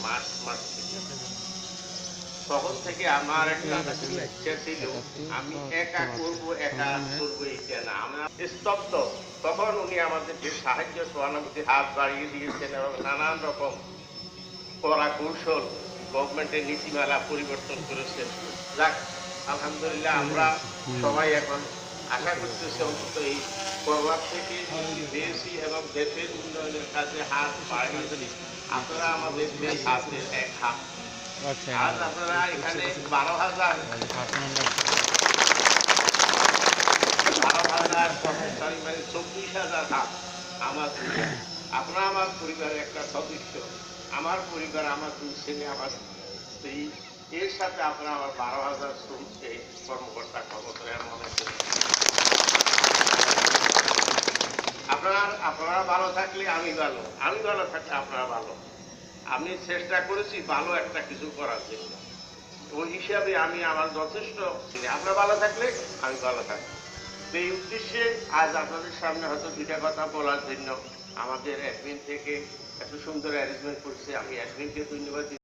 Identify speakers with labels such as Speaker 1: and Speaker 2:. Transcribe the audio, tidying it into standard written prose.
Speaker 1: March মাস থেকে। তখন থেকে আমার একটা ইচ্ছা ছিল আমি একা করব এইটা না, আমরা স্তব্ধ। তখন উনি আমাদেরকে সাহায্য সহানুভূতির হাত বাড়িয়ে দিয়েছেন এবং নানান রকম কড়া কৌশল গভর্নমেন্টের নীতিমালা পরিবর্তন করেছেন। যাক, আলহামদুলিল্লাহ আমরা সবাই এখন আশা করতেছি অন্তত এই প্রভাব থেকে পেয়েছি এবং দেশের উন্নয়নের কাজে হাত বাড়িয়েছি। আপনারা আমাদের সেই হাতের এক হাত। আজ আপনারা এখানে 12,000 সরি মানে 24,000 হাত আমার পরিবার। আপনারা আমার পরিবারের একটা সদস্য। আমার পরিবার, আমার 2 ছেলে, আমার স্ত্রী, এর সাথে আপনারা আমার 12,000 শ্রমিককে কর্মকর্তা কর্মচারী মনে করি। আপনারা ভালো থাকলে আমি ভালো, আমি ভালো থাকলে আপনারা ভালো। আমি চেষ্টা করেছি ভালো একটা কিছু করার জন্য। ওই হিসাবে আমি আমার যথেষ্ট, আপনারা ভালো থাকলে আমি ভালো থাকবো। এই উদ্দেশ্যে আজ আপনাদের সামনে হয়তো 2টা কথা বলার জন্য আমাদের অ্যাডমিন থেকে এত সুন্দর অ্যারেঞ্জমেন্ট করছে। আমি অ্যাডমিনকে ধন্যবাদ।